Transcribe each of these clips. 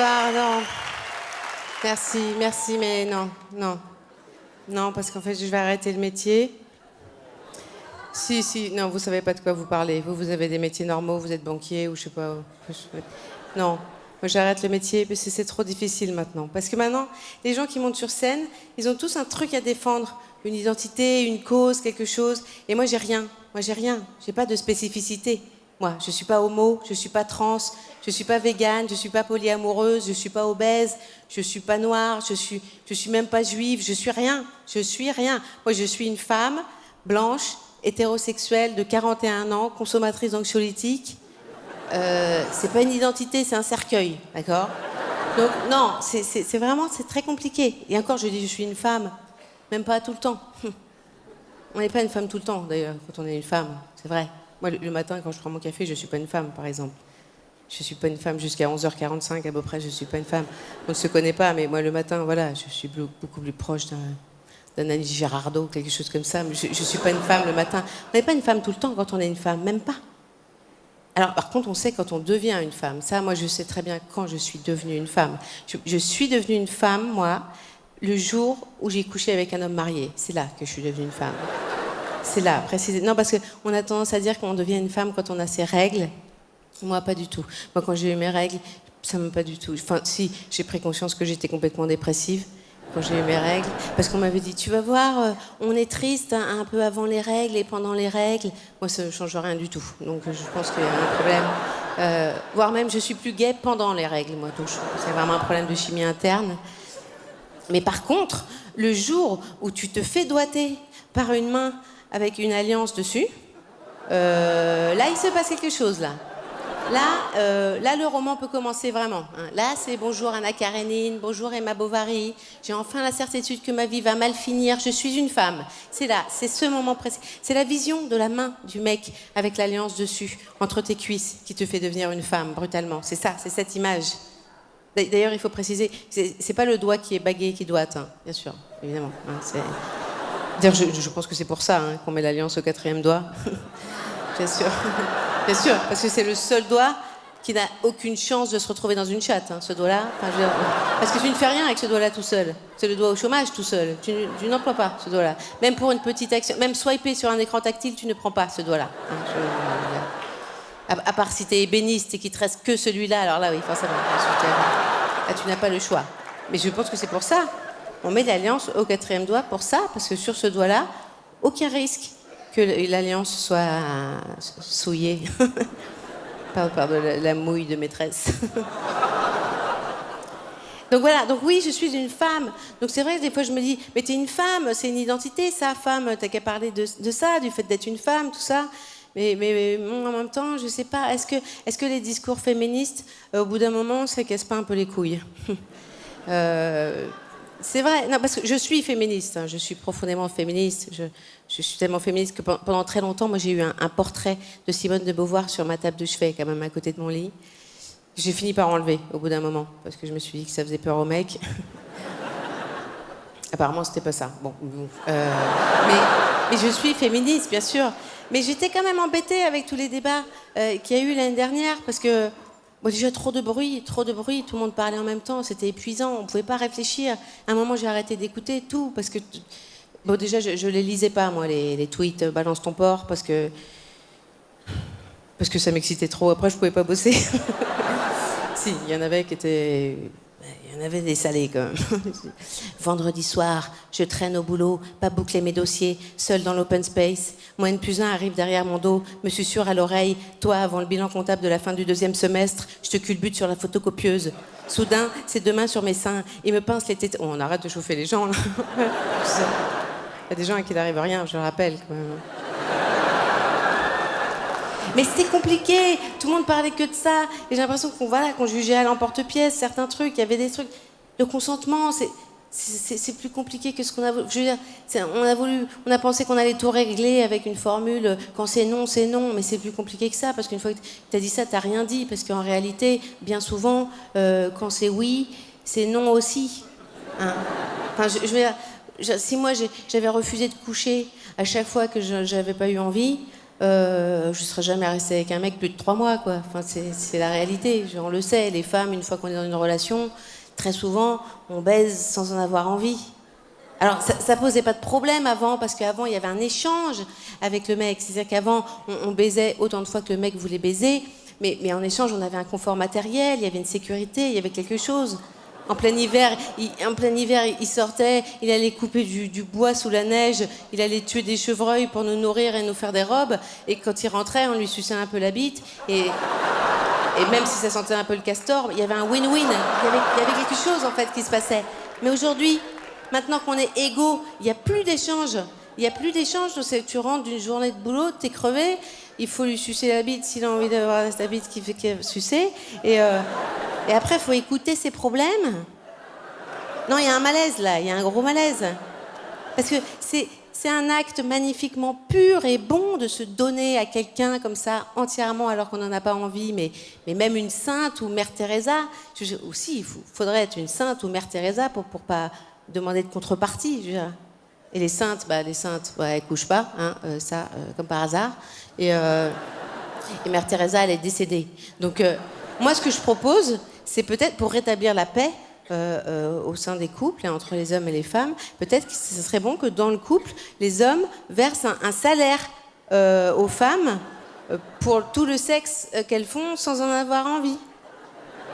Bonsoir, non. Merci, mais non. Non, parce qu'en fait, je vais arrêter le métier. Si, non, vous savez pas de quoi vous parlez. Vous avez des métiers normaux, vous êtes banquier ou je sais pas. Non, moi j'arrête le métier parce que c'est trop difficile maintenant. Parce que maintenant, les gens qui montent sur scène, ils ont tous un truc à défendre. Une identité, une cause, quelque chose. Et moi, j'ai rien. J'ai pas de spécificité. Moi, je suis pas homo, je suis pas trans, je suis pas végane, je suis pas polyamoureuse, je suis pas obèse, je suis pas noire, je suis même pas juive, je suis rien. Moi, je suis une femme blanche, hétérosexuelle de 41 ans, consommatrice d'anxiolytiques. C'est pas une identité, c'est un cercueil, d'accord? Donc non, c'est vraiment, c'est très compliqué. Et encore, je dis, je suis une femme, même pas tout le temps. On n'est pas une femme tout le temps, d'ailleurs, quand on est une femme, c'est vrai. Moi, le matin, quand je prends mon café, je suis pas une femme, par exemple. Je suis pas une femme jusqu'à 11h45, à peu près, je suis pas une femme. On ne se connaît pas, mais moi, le matin, voilà, je suis beaucoup plus proche d'un Annie Girardot, quelque chose comme ça. Mais je suis pas une femme le matin. On n'est pas une femme tout le temps quand on est une femme, même pas. Alors, par contre, on sait quand on devient une femme. Ça, moi, je sais très bien quand je suis devenue une femme. Je suis devenue une femme, moi, le jour où j'ai couché avec un homme marié. C'est là que je suis devenue une femme. C'est là, précisément. Non, parce qu'on a tendance à dire qu'on devient une femme quand on a ses règles. Moi, pas du tout. Moi, quand j'ai eu mes règles, ça m'a pas du tout. Enfin, si, j'ai pris conscience que j'étais complètement dépressive quand j'ai eu mes règles. Parce qu'on m'avait dit, tu vas voir, on est triste hein, un peu avant les règles et pendant les règles. Moi, ça ne change rien du tout. Donc, je pense qu'il y a un problème. Voire même, je suis plus gaie pendant les règles, moi. Donc, c'est vraiment un problème de chimie interne. Mais par contre, le jour où tu te fais doigter par une main avec une alliance dessus, là, il se passe quelque chose, là. Là, le roman peut commencer vraiment. Hein. Là, c'est bonjour Anna Karénine, bonjour Emma Bovary. J'ai enfin la certitude que ma vie va mal finir. Je suis une femme. C'est là, c'est ce moment précis. C'est la vision de la main du mec avec l'alliance dessus, entre tes cuisses, qui te fait devenir une femme brutalement. C'est ça, c'est cette image. D'ailleurs, il faut préciser, c'est pas le doigt qui est bagué qui doit atteindre, bien sûr, évidemment. Hein, d'ailleurs, je pense que c'est pour ça hein, qu'on met l'alliance au 4e doigt. Bien sûr. Bien sûr, parce que c'est le seul doigt qui n'a aucune chance de se retrouver dans une chatte, hein, ce doigt-là. Enfin, parce que tu ne fais rien avec ce doigt-là tout seul. C'est le doigt au chômage tout seul. Tu n'emploies pas ce doigt-là. Même pour une petite action, même swiper sur un écran tactile, tu ne prends pas ce doigt-là. Hein, à part si t'es ébéniste et qu'il te reste que celui-là, alors là, oui, forcément. Là, tu n'as pas le choix. Mais je pense que c'est pour ça. On met l'alliance au 4e doigt pour ça, parce que sur ce doigt-là, aucun risque que l'alliance soit souillée par de la mouille de maîtresse. Donc voilà, donc oui, je suis une femme. Donc c'est vrai que des fois je me dis, mais t'es une femme, c'est une identité, ça, femme, t'as qu'à parler de ça, du fait d'être une femme, tout ça. Mais en même temps, je sais pas, est-ce que les discours féministes, au bout d'un moment, ça casse pas un peu les couilles C'est vrai, non, parce que je suis féministe, hein, je suis profondément féministe. Je suis tellement féministe que pendant très longtemps, moi, j'ai eu un portrait de Simone de Beauvoir sur ma table de chevet, quand même, à côté de mon lit. J'ai fini par enlever au bout d'un moment, parce que je me suis dit que ça faisait peur aux mecs. Apparemment, c'était pas ça. Bon, mais je suis féministe, bien sûr. Mais j'étais quand même embêtée avec tous les débats qu'il y a eu l'année dernière, parce que bon, déjà trop de bruit, tout le monde parlait en même temps, c'était épuisant, on pouvait pas réfléchir. À un moment, j'ai arrêté d'écouter tout, parce que bon, déjà, je les lisais pas, moi, les tweets balance ton porc, parce que ça m'excitait trop. Après, je pouvais pas bosser. Si, il y en avait qui étaient... Il y en avait des salés, quand même. Vendredi soir, je traîne au boulot, pas boucler mes dossiers, seule dans l'open space. Moi, N+1 arrive derrière mon dos, me susurre à l'oreille. Toi, avant le bilan comptable de la fin du 2e semestre, je te culbute sur la photocopieuse. Soudain, ses 2 mains sur mes seins. Il me pince les têtes... Oh, on arrête de chauffer les gens, là. Il y a des gens à qui il n'arrive rien, je le rappelle, quand même. Mais c'était compliqué, tout le monde parlait que de ça. Et j'ai l'impression qu'on jugeait à l'emporte-pièce certains trucs. Il y avait des trucs. Le consentement, c'est plus compliqué que ce qu'on a voulu. Je veux dire, on a pensé qu'on allait tout régler avec une formule. Quand c'est non, mais c'est plus compliqué que ça. Parce qu'une fois que tu as dit ça, tu n'as rien dit. Parce qu'en réalité, bien souvent, quand c'est oui, c'est non aussi. Hein. Enfin, je veux dire, si moi j'avais refusé de coucher à chaque fois que j'avais pas eu envie. je serais jamais restée avec un mec plus de 3 mois, quoi. Enfin, c'est la réalité. On le sait, les femmes, une fois qu'on est dans une relation, très souvent, on baise sans en avoir envie. Alors, ça posait pas de problème avant, parce qu'avant, il y avait un échange avec le mec. C'est-à-dire qu'avant, on baisait autant de fois que le mec voulait baiser, mais en échange, on avait un confort matériel, il y avait une sécurité, il y avait quelque chose. En plein hiver, il sortait, il allait couper du bois sous la neige, il allait tuer des chevreuils pour nous nourrir et nous faire des robes. Et quand il rentrait, on lui suçait un peu la bite. Et même si ça sentait un peu le castor, il y avait un win-win. Il y avait quelque chose, en fait, qui se passait. Mais aujourd'hui, maintenant qu'on est égaux, il n'y a plus d'échange. Il n'y a plus d'échange. Tu rentres d'une journée de boulot, t'es crevé, il faut lui sucer la bite s'il a envie d'avoir la bite qui fait sucer. Et après, il faut écouter ses problèmes. Non, il y a un malaise là, il y a un gros malaise. Parce que c'est un acte magnifiquement pur et bon de se donner à quelqu'un comme ça, entièrement, alors qu'on n'en a pas envie. Mais même une sainte ou Mère Teresa, aussi, il faudrait être une sainte ou Mère Teresa pour pas demander de contrepartie. Je veux dire. Et les saintes, elles couchent pas, hein, comme par hasard. Et Mère Teresa, elle est décédée. Donc, moi, ce que je propose, c'est peut-être pour rétablir la paix au sein des couples, entre les hommes et les femmes, peut-être que ce serait bon que dans le couple, les hommes versent un salaire aux femmes pour tout le sexe qu'elles font sans en avoir envie.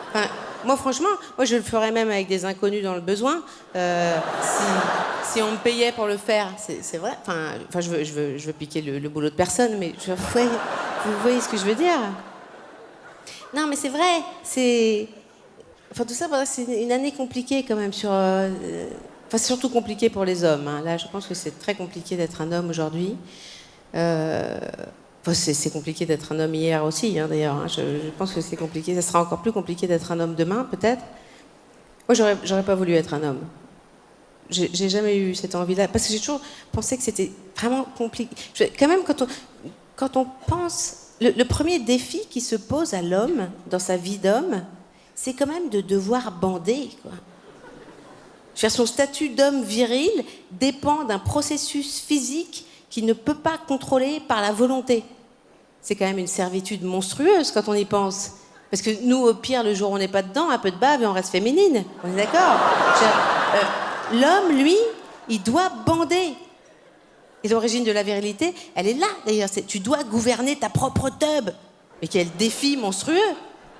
Enfin, moi, franchement, je le ferais même avec des inconnus dans le besoin, si on me payait pour le faire. C'est vrai. Enfin, je veux piquer le boulot de personne, mais vous voyez ce que je veux dire? Non, mais c'est vrai. Enfin, tout ça, c'est une année compliquée quand même. Enfin, c'est surtout compliqué pour les hommes. Hein. Là, je pense que c'est très compliqué d'être un homme aujourd'hui. Enfin, c'est compliqué d'être un homme hier aussi, hein, d'ailleurs. Hein. Je pense que c'est compliqué. Ça sera encore plus compliqué d'être un homme demain, peut-être. Moi, j'aurais pas voulu être un homme. J'ai jamais eu cette envie-là. Parce que j'ai toujours pensé que c'était vraiment compliqué. Quand même, quand on pense... Le premier défi qui se pose à l'homme dans sa vie d'homme, c'est quand même de devoir bander, quoi. Je veux dire, son statut d'homme viril dépend d'un processus physique qu'il ne peut pas contrôler par la volonté. C'est quand même une servitude monstrueuse quand on y pense. Parce que nous, au pire, le jour où on n'est pas dedans, un peu de bave et on reste féminine. On est d'accord? L'homme, lui, il doit bander. Et l'origine de la virilité, elle est là, d'ailleurs. Tu dois gouverner ta propre teub. Mais quel défi monstrueux!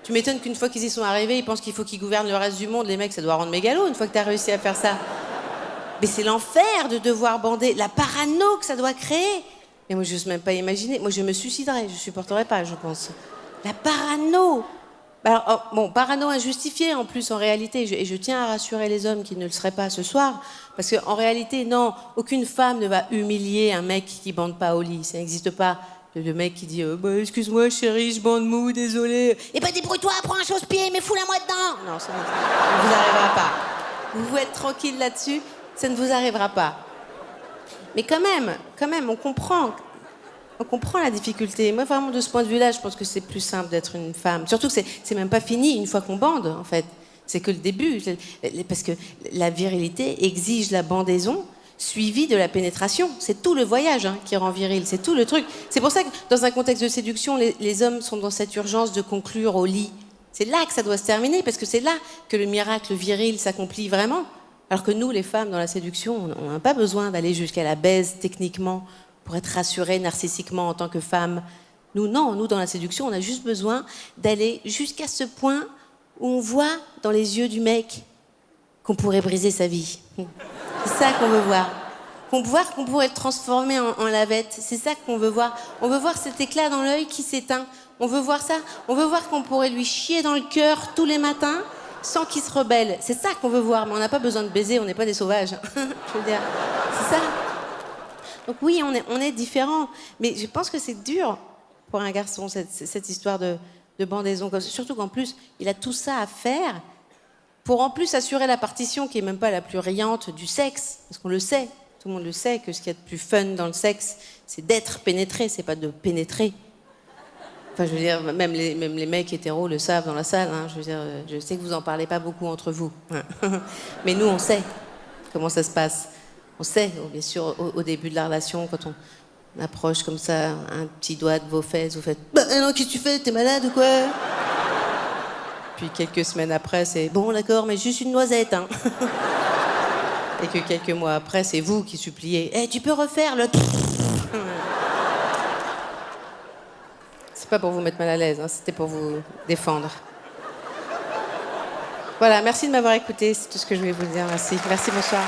Tu m'étonnes qu'une fois qu'ils y sont arrivés, ils pensent qu'il faut qu'ils gouvernent le reste du monde. Les mecs, ça doit rendre mégalo une fois que tu as réussi à faire ça. Mais c'est l'enfer de devoir bander. La parano que ça doit créer. Mais moi, je n'ose même pas imaginer. Moi, je me suiciderais. Je ne supporterais pas, je pense. La parano. Alors, bon, parano injustifiée en plus, en réalité. Et je tiens à rassurer les hommes qui ne le seraient pas ce soir. Parce qu'en réalité, non, aucune femme ne va humilier un mec qui bande pas au lit. Ça n'existe pas. Le mec qui dit excuse-moi chérie, je bande mou, désolé. Eh ben débrouille-toi, prends un chausse-pied, mais fous-la moi dedans. Non, ça ne vous arrivera pas. Vous pouvez être tranquille là-dessus, ça ne vous arrivera pas. Mais quand même, on comprend la difficulté. Moi, vraiment, de ce point de vue-là, je pense que c'est plus simple d'être une femme. Surtout que c'est même pas fini une fois qu'on bande, en fait. C'est que le début. Parce que la virilité exige la bandaison suivi de la pénétration. C'est tout le voyage qui rend viril, c'est tout le truc. C'est pour ça que dans un contexte de séduction, les hommes sont dans cette urgence de conclure au lit. C'est là que ça doit se terminer, parce que c'est là que le miracle viril s'accomplit vraiment. Alors que nous, les femmes, dans la séduction, on n'a pas besoin d'aller jusqu'à la baise techniquement pour être rassurées narcissiquement en tant que femme. Nous, non, nous, dans la séduction, on a juste besoin d'aller jusqu'à ce point où on voit dans les yeux du mec qu'on pourrait briser sa vie. C'est ça qu'on veut voir. Qu'on pourrait le transformer en lavette. C'est ça qu'on veut voir. On veut voir cet éclat dans l'œil qui s'éteint. On veut voir ça. On veut voir qu'on pourrait lui chier dans le cœur tous les matins sans qu'il se rebelle. C'est ça qu'on veut voir. Mais on n'a pas besoin de baiser, on n'est pas des sauvages. Je veux dire, c'est ça. Donc oui, on est différents. Mais je pense que c'est dur pour un garçon, cette histoire de bandaison. Surtout qu'en plus, il a tout ça à faire pour en plus assurer la partition qui est même pas la plus riante du sexe, parce qu'on le sait, tout le monde le sait, que ce qu'il y a de plus fun dans le sexe, c'est d'être pénétré, c'est pas de pénétrer. Enfin, je veux dire, même les mecs hétéros le savent dans la salle. Hein, je veux dire, je sais que vous en parlez pas beaucoup entre vous, mais nous, on sait comment ça se passe. On sait, bien sûr, au début de la relation, quand approche comme ça, un petit doigt de vos fesses, vous faites « Bah non, qu'est-ce que tu fais? T'es malade ou quoi ?» Puis quelques semaines après, c'est « Bon, d'accord, mais juste une noisette, hein. » Et que quelques mois après, c'est vous qui suppliez « Eh, tu peux refaire le... » C'est pas pour vous mettre mal à l'aise, hein, c'était pour vous défendre. Voilà, merci de m'avoir écouté, c'est tout ce que je voulais vous dire. Merci, bonsoir.